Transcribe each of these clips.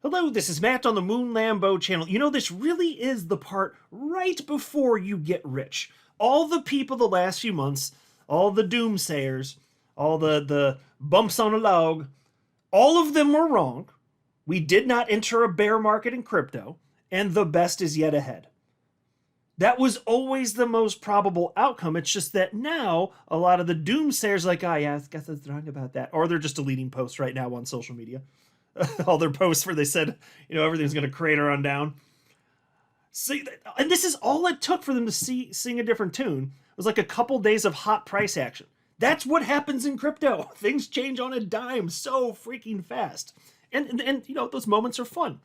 Hello, this is Matt on the Moon Lambo channel. You know, this really is the part right before you get rich. All the people the last few months, all the doomsayers, all the bumps on a log, all of them were wrong. We did not enter a bear market in crypto, and the best is yet ahead. That was always the most probable outcome. It's just that now a lot of the doomsayers are like, oh yeah, I guess I was wrong about that. Or they're just deleting posts right now on social media. All their posts where they said, everything's going to crater on down. See, and this is all it took for them to sing a different tune. It was like a couple days of hot price action. That's what happens in crypto. Things change on a dime so freaking fast. And those moments are fun.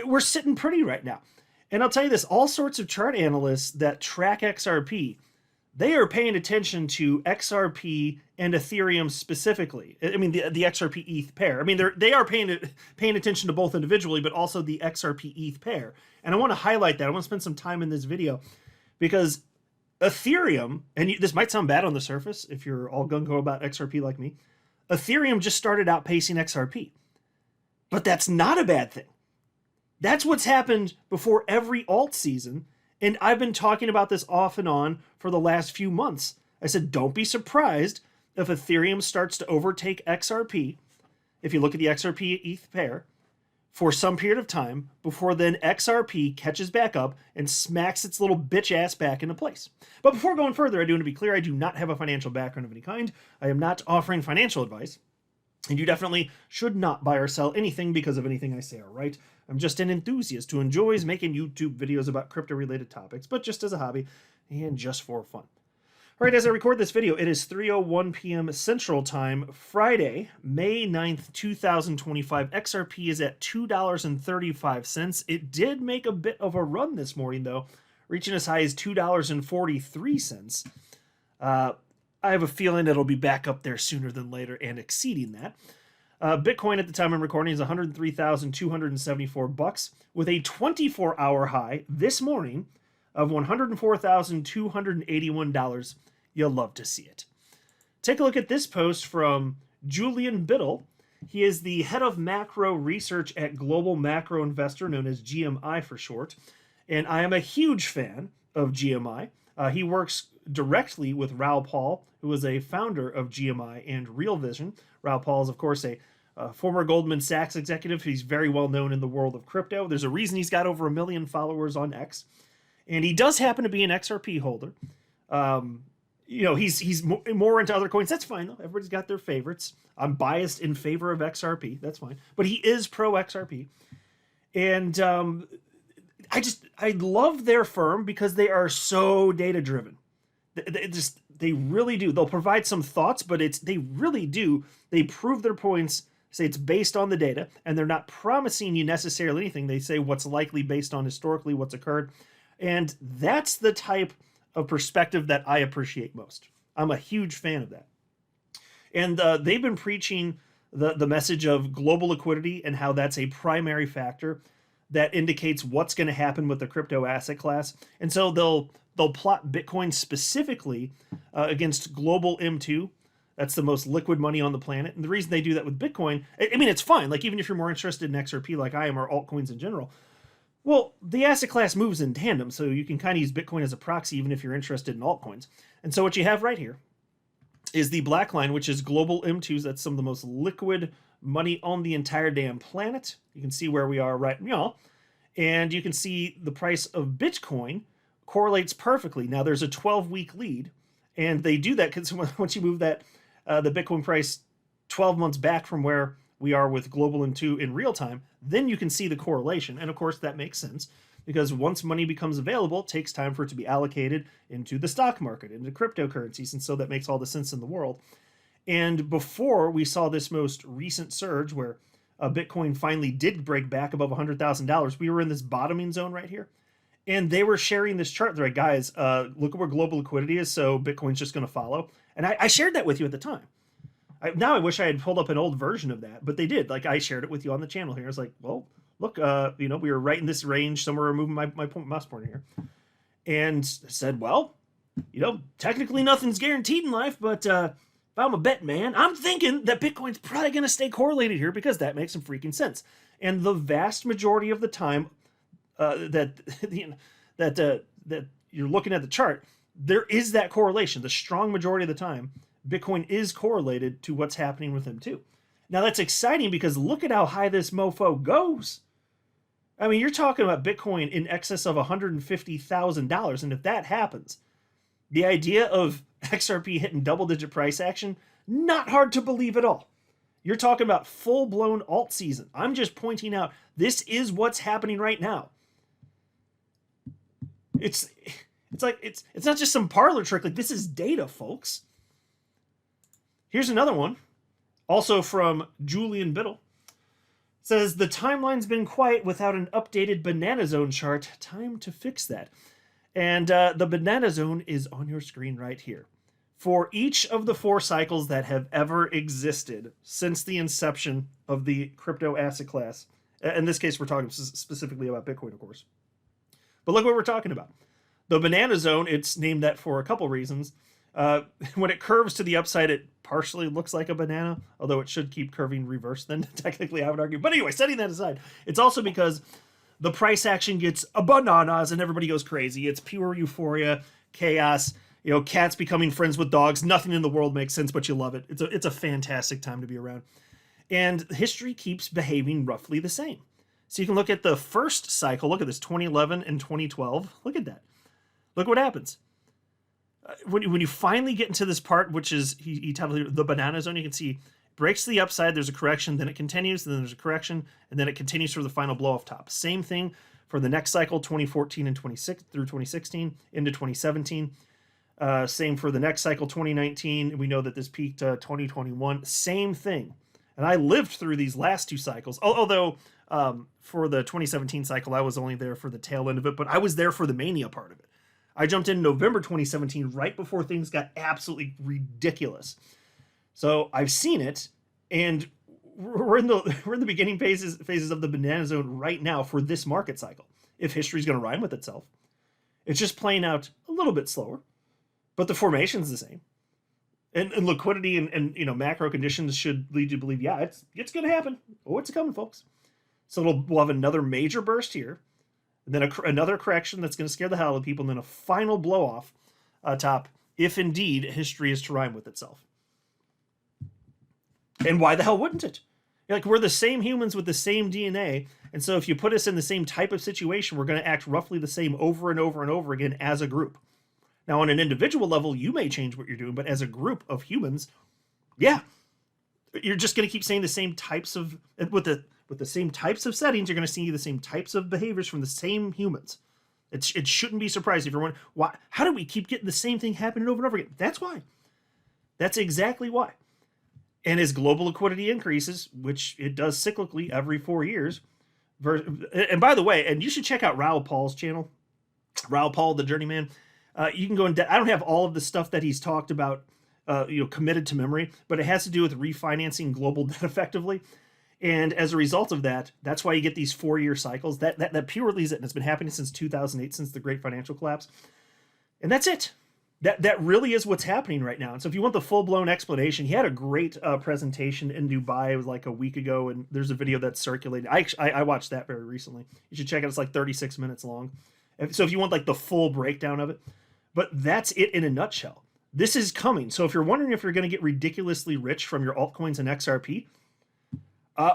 We're sitting pretty right now. And I'll tell you this, all sorts of chart analysts that track XRP, they are paying attention to XRP and Ethereum specifically. I mean, the XRP ETH pair. I mean, they are paying attention to both individually, but also the XRP ETH pair. And I want to highlight that. I want to spend some time in this video because Ethereum, and this might sound bad on the surface if you're all gung-ho about XRP like me, Ethereum just started outpacing XRP. But that's not a bad thing. That's what's happened before every alt season. And I've been talking about this off and on for the last few months. I said, don't be surprised if Ethereum starts to overtake XRP, if you look at the XRP ETH pair, for some period of time before then XRP catches back up and smacks its little bitch ass back into place. But before going further, I do want to be clear, I do not have a financial background of any kind. I am not offering financial advice. And you definitely should not buy or sell anything because of anything I say or write. I'm just an enthusiast who enjoys making YouTube videos about crypto-related topics, but just as a hobby and just for fun. All right, as I record this video, it is 3:01 p.m. Central Time, Friday, May 9th, 2025. XRP is at $2.35. It did make a bit of a run this morning, though, reaching as high as $2.43. I have a feeling it'll be back up there sooner than later and exceeding that. Bitcoin at the time I'm recording is $103,274 with a 24-hour high this morning of $104,281. You'll love to see it. Take a look at this post from Julian Biddle. He is the head of macro research at Global Macro Investor, known as GMI for short. And I am a huge fan of GMI. He works directly with Raoul Pal, who is a founder of GMI and Real Vision. Raoul Pal is, of course, a former Goldman Sachs executive. He's very well known in the world of crypto. There's a reason he's got over 1 million followers on X. And he does happen to be an XRP holder. He's more into other coins. That's fine, though. Everybody's got their favorites. I'm biased in favor of XRP. That's fine. But he is pro XRP. And I love their firm because they are so data driven. They really do. They'll provide some thoughts, but they really do. They prove their points, say it's based on the data, and they're not promising you necessarily anything. They say what's likely based on historically what's occurred. And that's the type of perspective that I appreciate most. I'm a huge fan of that. And they've been preaching the message of global liquidity and how that's a primary factor that indicates what's going to happen with the crypto asset class. And so they'll plot Bitcoin specifically against global M2. That's the most liquid money on the planet. And the reason they do that with Bitcoin, I mean, it's fine. Like, even if you're more interested in XRP like I am, or altcoins in general, well, the asset class moves in tandem. So you can kind of use Bitcoin as a proxy, even if you're interested in altcoins. And so what you have right here is the black line, which is global M2s. That's some of the most liquid money on the entire damn planet. You can see where we are right now. And you can see the price of Bitcoin correlates perfectly. Now, there's a 12-week lead, and they do that because once you move that the Bitcoin price 12 months back from where we are with global M2 in real time, then you can see the correlation. And of course, that makes sense because once money becomes available, it takes time for it to be allocated into the stock market, into cryptocurrencies. And so that makes all the sense in the world. And before we saw this most recent surge where Bitcoin finally did break back above $100,000, we were in this bottoming zone right here. And they were sharing this chart. They're like, guys, look at where global liquidity is, so Bitcoin's just going to follow. And I shared that with you at the time. Now I wish I had pulled up an old version of that, but they did. Like, I shared it with you on the channel here. I was like, well, look, we were right in this range, somewhere removing my mouse pointer here. And said, well, technically nothing's guaranteed in life, but if I'm a bet man, I'm thinking that Bitcoin's probably going to stay correlated here because that makes some freaking sense. And the vast majority of the time that you're looking at the chart, there is that correlation. The strong majority of the time, Bitcoin is correlated to what's happening with him too. Now that's exciting because look at how high this mofo goes. I mean, you're talking about Bitcoin in excess of $150,000. And if that happens, the idea of XRP hitting double-digit price action, not hard to believe at all. You're talking about full-blown alt season. I'm just pointing out this is what's happening right now. It's not just some parlor trick. Like, this is data, folks. Here's another one, also from Julian Biddle. It says, the timeline's been quiet without an updated banana zone chart. Time to fix that. And the banana zone is on your screen right here. For each of the 4 cycles that have ever existed since the inception of the crypto asset class, in this case, we're talking specifically about Bitcoin, of course. But look what we're talking about. The banana zone, it's named that for a couple reasons. When it curves to the upside, it partially looks like a banana, although it should keep curving reverse then, technically, I would argue. But anyway, setting that aside, it's also because the price action gets bananas and everybody goes crazy. It's pure euphoria, chaos, cats becoming friends with dogs. Nothing in the world makes sense, but you love it. It's a fantastic time to be around. And history keeps behaving roughly the same. So you can look at the first cycle. Look at this, 2011 and 2012. Look at that. Look what happens. When you finally get into this part, which is, he titled it the banana zone, you can see breaks to the upside, there's a correction, then it continues, then there's a correction, and then it continues for the final blow off top. Same thing for the next cycle, 2014 and 26 through 2016 into 2017. Same for the next cycle, 2019. We know that this peaked 2021. Same thing. And I lived through these last 2 cycles, although for the 2017 cycle, I was only there for the tail end of it, but I was there for the mania part of it. I jumped in November 2017, right before things got absolutely ridiculous. So I've seen it, and we're in the beginning phases of the banana zone right now for this market cycle. If history's going to rhyme with itself, it's just playing out a little bit slower, but the formation's the same. And liquidity and macro conditions should lead you to believe, yeah, it's going to happen. Oh, it's coming, folks. So we'll have another major burst here. And then another correction that's going to scare the hell out of people, and then a final blow-off top, if indeed history is to rhyme with itself. And why the hell wouldn't it? Like, we're the same humans with the same DNA, and so if you put us in the same type of situation, we're going to act roughly the same over and over and over again as a group. Now, on an individual level, you may change what you're doing, but as a group of humans, yeah, you're just going to keep saying the same types of, with the same types of settings, you're going to see the same types of behaviors from the same humans. It shouldn't be surprising if you're wondering, why? How do we keep getting the same thing happening over and over again? That's why. That's exactly why. And as global liquidity increases, which it does cyclically every 4 years, and by the way, and you should check out Raoul Paul's channel, Raoul Paul, the Journeyman. You can go in depth. I don't have all of the stuff that he's talked about, committed to memory, but it has to do with refinancing global debt effectively. And as a result of that, that's why you get these 4-year cycles. That purely is it. And it's been happening since 2008, since the great financial collapse. And that's it. That really is what's happening right now. And so if you want the full-blown explanation, he had a great presentation in Dubai. It was like a week ago, and there's a video that's circulated. I watched that very recently. You should check it. It's like 36 minutes long. So if you want like the full breakdown of it. But that's it in a nutshell. This is coming. So if you're wondering if you're going to get ridiculously rich from your altcoins and XRP,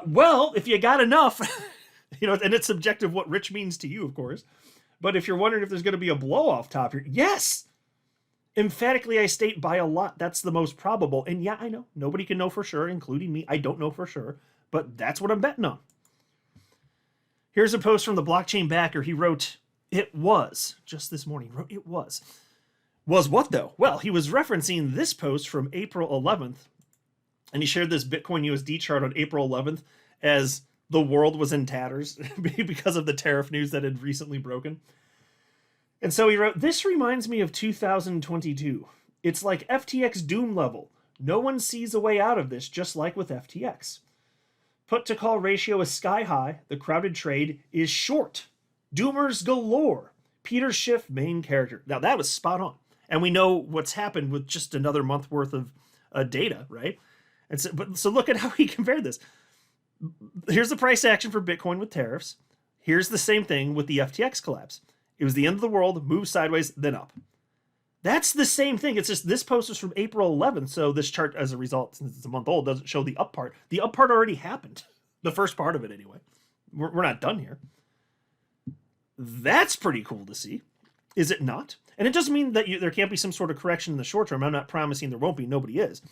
well, if you got enough, and it's subjective what rich means to you, of course. But if you're wondering if there's going to be a blow-off top here, yes! Emphatically, I state by a lot, that's the most probable. And yeah, I know, nobody can know for sure, including me. I don't know for sure, but that's what I'm betting on. Here's a post from the blockchain backer. He wrote, it was, just this morning, he wrote, it was. Was what, though? Well, he was referencing this post from April 11th, and he shared this Bitcoin USD chart on April 11th as the world was in tatters because of the tariff news that had recently broken. And so he wrote, this reminds me of 2022. It's like FTX doom level. No one sees a way out of this, just like with FTX. Put to call ratio is sky high. The crowded trade is short. Doomers galore. Peter Schiff, main character. Now that was spot on. And we know what's happened with just another month worth of data, right? And so look at how he compared this. Here's the price action for Bitcoin with tariffs. Here's the same thing with the FTX collapse. It was the end of the world, moved sideways, then up. That's the same thing. It's just this post is from April 11th, so this chart, as a result, since it's a month old, doesn't show the up part. The up part already happened. The first part of it, anyway. We're not done here. That's pretty cool to see. Is it not? And it doesn't mean that there can't be some sort of correction in the short term. I'm not promising there won't be. Nobody is.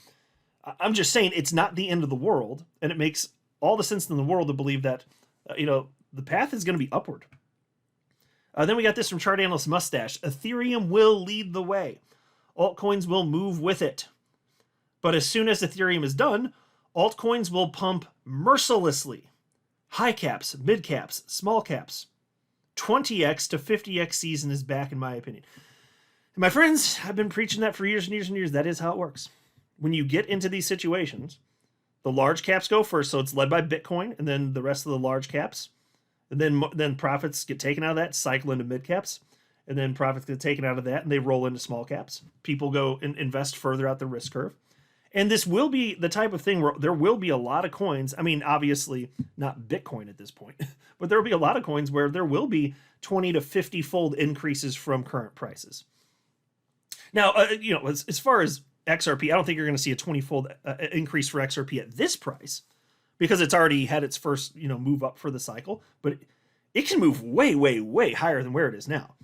I'm just saying it's not the end of the world, and it makes all the sense in the world to believe that, the path is going to be upward. Then we got this from Chart Analyst Mustache. Ethereum will lead the way. Altcoins will move with it. But as soon as Ethereum is done, altcoins will pump mercilessly. High caps, mid caps, small caps. 20x to 50x season is back, in my opinion. And my friends, I've been preaching that for years and years and years. That is how it works. When you get into these situations, the large caps go first, so it's led by Bitcoin, and then the rest of the large caps. And then profits get taken out of that, cycle into mid caps, and then profits get taken out of that, and they roll into small caps. People go and invest further out the risk curve. And this will be the type of thing where there will be a lot of coins. I mean, obviously not Bitcoin at this point, but there will be a lot of coins where there will be 20 to 50 fold increases from current prices. Now, as far as XRP, I don't think you're going to see a 20-fold increase for XRP at this price because it's already had its first, move up for the cycle. But it can move way, way, way higher than where it is now.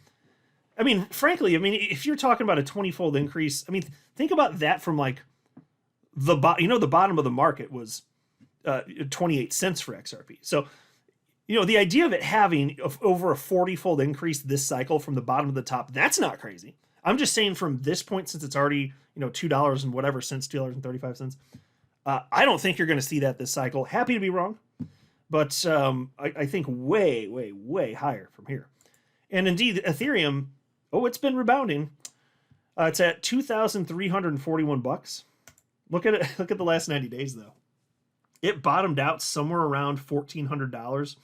I mean, frankly, if you're talking about a 20-fold increase, think about that from like the bottom of the market was 28 cents for XRP. So, the idea of it having over a 40-fold increase this cycle from the bottom to the top, that's not crazy. I'm just saying from this point, since it's already, $2 and whatever cents, $2.35. I don't think you're going to see that this cycle. Happy to be wrong, but I think way, way, way higher from here. And indeed, Ethereum, it's been rebounding. It's at $2,341. Look at it. Look at the last 90 days, though. It bottomed out somewhere around $1,400.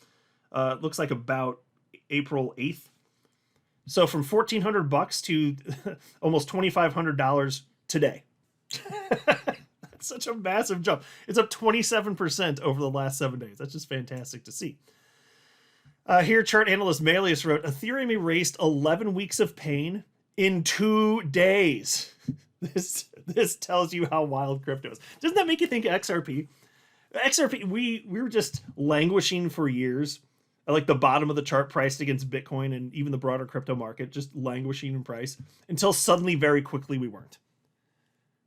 Looks like about April 8th. So from $1,400 to almost $2,500 today. That's such a massive jump. It's up 27% over the last 7 days. That's just fantastic to see. Here, chart analyst Malius wrote, Ethereum erased 11 weeks of pain in 2 days. This tells you how wild crypto is. Doesn't that make you think XRP? XRP, we were just languishing for years at like the bottom of the chart priced against Bitcoin and even the broader crypto market, just languishing in price until suddenly, very quickly, we weren't.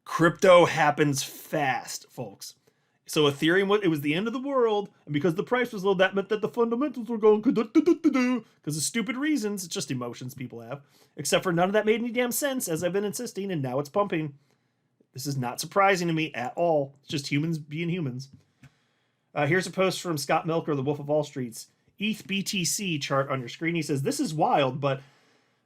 Crypto happens fast, folks. So Ethereum, it was the end of the world, and because the price was low, that meant that the fundamentals were going because of stupid reasons. It's just emotions people have. Except for none of that made any damn sense, as I've been insisting, and now it's pumping. This is not surprising to me at all. It's just humans being humans. Here's a post from Scott Milker, the Wolf of Wall Street's ETH BTC chart on your screen. He says, this is wild, but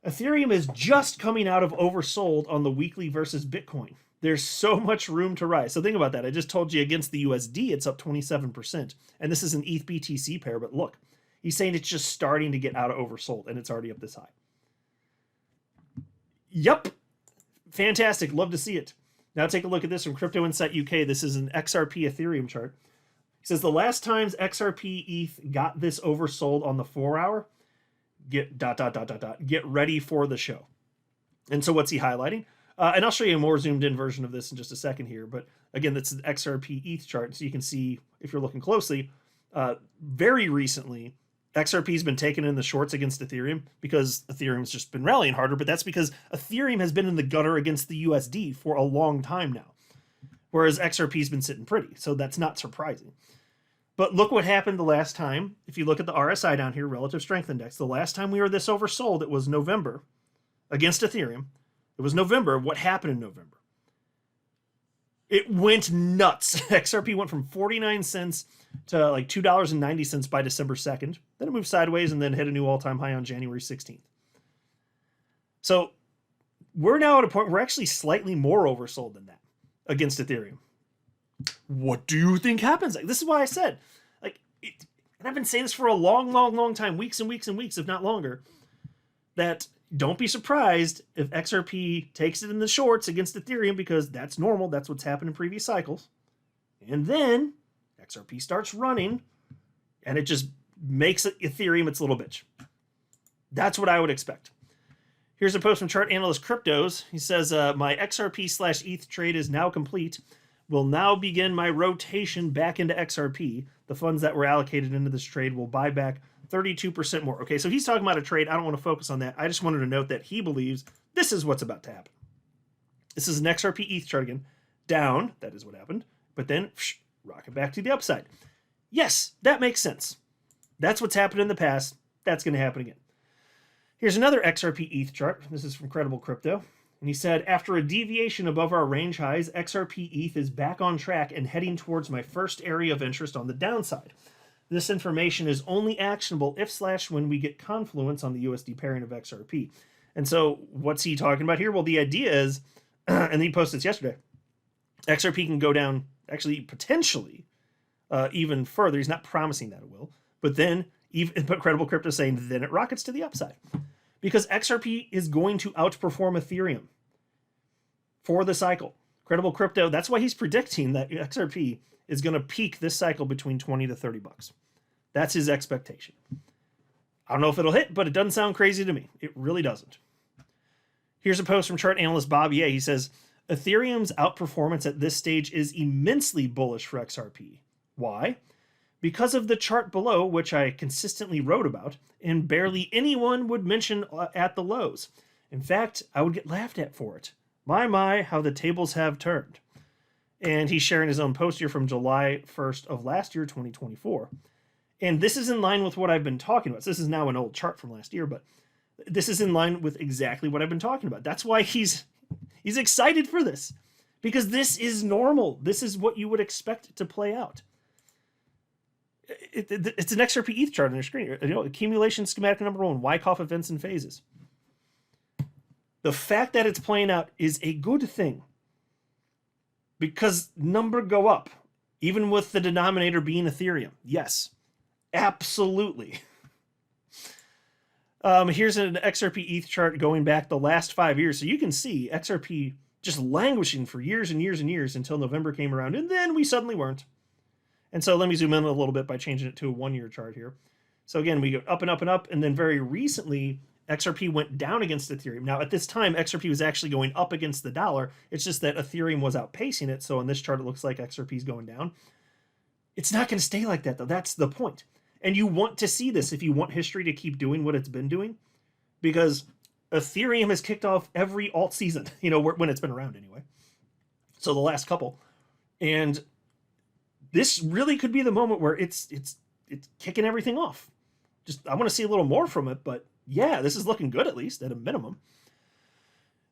Ethereum is just coming out of oversold on the weekly versus Bitcoin. There's so much room to rise. So think about that. I just told you against the USD, it's up 27%. And this is an ETH BTC pair, but look, he's saying it's just starting to get out of oversold, and it's already up this high. Yep. Fantastic. Love to see it. Now take a look at this from Crypto Insight UK. This is an XRP Ethereum chart. He says the last times XRP ETH got this oversold on the 4-hour, get ... get ready for the show. And so what's he highlighting? And I'll show you a more zoomed in version of this in just a second here. But again, that's an XRP ETH chart. So you can see, if you're looking closely, very recently, XRP has been taken in the shorts against Ethereum because Ethereum's just been rallying harder. But that's because Ethereum has been in the gutter against the USD for a long time now. Whereas XRP's been sitting pretty. So that's not surprising. But look what happened the last time. If you look at the RSI down here, Relative Strength Index, the last time we were this oversold, it was November against Ethereum. It was November. What happened in November? It went nuts. XRP went from 49 cents to like $2.90 by December 2nd. Then it moved sideways and then hit a new all-time high on January 16th. So we're now at a point where we're actually slightly more oversold than that against Ethereum. What do you think happens? Like, this is why I said, and I've been saying this for a long, long, long time, weeks and weeks and weeks, if not longer, that don't be surprised if XRP takes it in the shorts against Ethereum because that's normal. That's what's happened in previous cycles. And then XRP starts running, and it just makes Ethereum its little bitch. That's what I would expect. Here's a post from chart analyst Cryptos. He says, my XRP/ETH trade is now complete. Will now begin my rotation back into XRP. The funds that were allocated into this trade will buy back 32% more. Okay, so he's talking about a trade. I don't want to focus on that. I just wanted to note that he believes this is what's about to happen. This is an XRP ETH chart again. Down, that is what happened. But then, rocket back to the upside. Yes, that makes sense. That's what's happened in the past. That's going to happen again. Here's another XRP ETH chart. This is from Credible Crypto. And he said, after a deviation above our range highs, XRP ETH is back on track and heading towards my first area of interest on the downside. This information is only actionable if/when we get confluence on the USD pairing of XRP. And so what's he talking about here? Well, the idea is, and he posted this yesterday, XRP can go down, actually, potentially, even further. He's not promising that it will. But then, but Credible Crypto is saying, then it rockets to the upside. Because XRP is going to outperform Ethereum for the cycle. Credible Crypto, that's why he's predicting that XRP is going to peak this cycle between 20 to 30 bucks. That's his expectation. I don't know if it'll hit, but it doesn't sound crazy to me. It really doesn't. Here's a post from chart analyst Bob Ye. He says, Ethereum's outperformance at this stage is immensely bullish for XRP. Why? Because of the chart below, which I consistently wrote about, and barely anyone would mention at the lows. In fact, I would get laughed at for it. My, how the tables have turned. And he's sharing his own post here from July 1st of last year, 2024. And this is in line with what I've been talking about. So this is now an old chart from last year, but this is in line with exactly what I've been talking about. That's why he's excited for this. Because this is normal. This is what you would expect to play out. It's an XRP ETH chart on your screen. Accumulation schematic number 1, Wyckoff events and phases. The fact that it's playing out is a good thing. Because number go up, even with the denominator being Ethereum. Yes, absolutely. Here's an XRP ETH chart going back the last 5 years. So you can see XRP just languishing for years and years and years until November came around. And then we suddenly weren't. And so let me zoom in a little bit by changing it to a 1-year chart here. So again, we go up and up and up. And then very recently, XRP went down against Ethereum. Now, at this time, XRP was actually going up against the dollar. It's just that Ethereum was outpacing it. So in this chart, it looks like XRP is going down. It's not going to stay like that, though. That's the point. And you want to see this if you want history to keep doing what it's been doing. Because Ethereum has kicked off every alt season, when it's been around anyway. So the last couple. And this really could be the moment where it's kicking everything off. Just, I want to see a little more from it, but yeah, this is looking good, at least, at a minimum.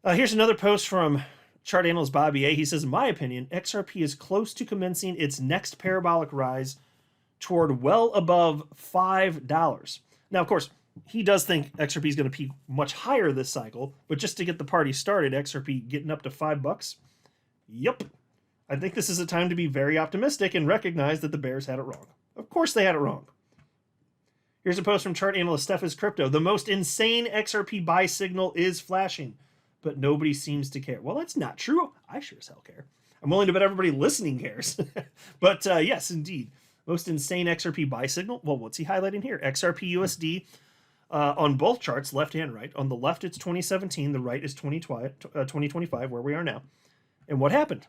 Here's another post from chart analyst Bobby A. He says, in my opinion, XRP is close to commencing its next parabolic rise toward well above $5. Now, of course, he does think XRP is going to peak much higher this cycle, but just to get the party started, XRP getting up to $5? Yep. I think this is a time to be very optimistic and recognize that the bears had it wrong. Of course they had it wrong. Here's a post from chart analyst Steph's Crypto. The most insane XRP buy signal is flashing, but nobody seems to care. Well, that's not true. I sure as hell care. I'm willing to bet everybody listening cares. But yes, indeed. Most insane XRP buy signal. Well, what's he highlighting here? XRP USD on both charts, left and right. On the left, it's 2017. The right is 2025, where we are now. And what happened?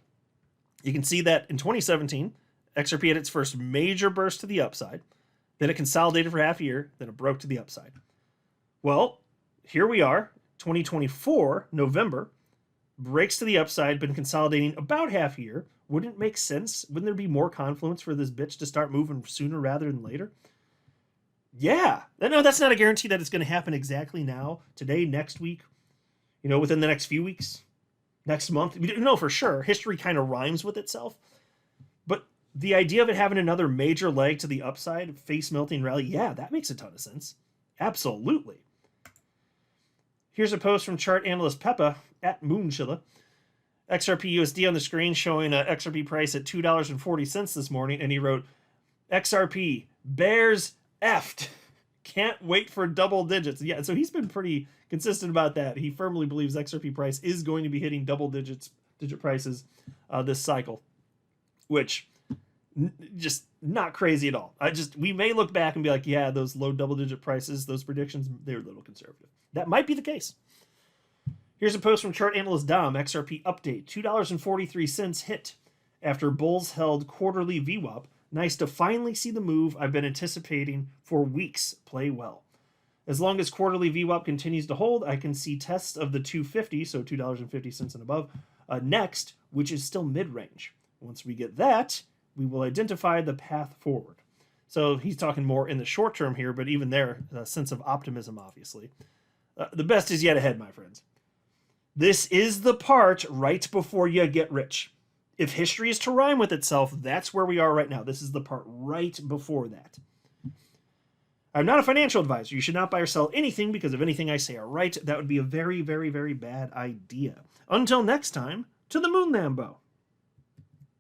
You can see that in 2017, XRP had its first major burst to the upside. Then it consolidated for half a year. Then it broke to the upside. Well, here we are, 2024, November, breaks to the upside, been consolidating about half a year. Wouldn't it make sense? Wouldn't there be more confluence for this bitch to start moving sooner rather than later? Yeah. No, that's not a guarantee that it's going to happen exactly now, today, next week, within the next few weeks, next month. We don't know for sure. History kind of rhymes with itself. But the idea of it having another major leg to the upside, face-melting rally, yeah, that makes a ton of sense. Absolutely. Here's a post from chart analyst Peppa at Moonchilla. XRP USD on the screen showing an XRP price at $2.40 this morning, and he wrote, XRP, bears effed. Can't wait for double digits. Yeah, so he's been pretty consistent about that. He firmly believes XRP price is going to be hitting digit prices this cycle, which Just not crazy at all. We may look back and be like, yeah, those low double-digit prices, those predictions, they're a little conservative. That might be the case. Here's a post from chart analyst Dom, XRP update, $2.43 hit after bulls held quarterly VWAP. Nice to finally see the move I've been anticipating for weeks play well. As long as quarterly VWAP continues to hold, I can see tests of the 250, so $2.50 and above, next, which is still mid-range. Once we get that, we will identify the path forward. So he's talking more in the short term here, but even there, a sense of optimism, obviously. The best is yet ahead, my friends. This is the part right before you get rich. If history is to rhyme with itself, that's where we are right now. This is the part right before that. I'm not a financial advisor. You should not buy or sell anything because if anything I say are right, that would be a very, very, very bad idea. Until next time, to the moon, Lambo.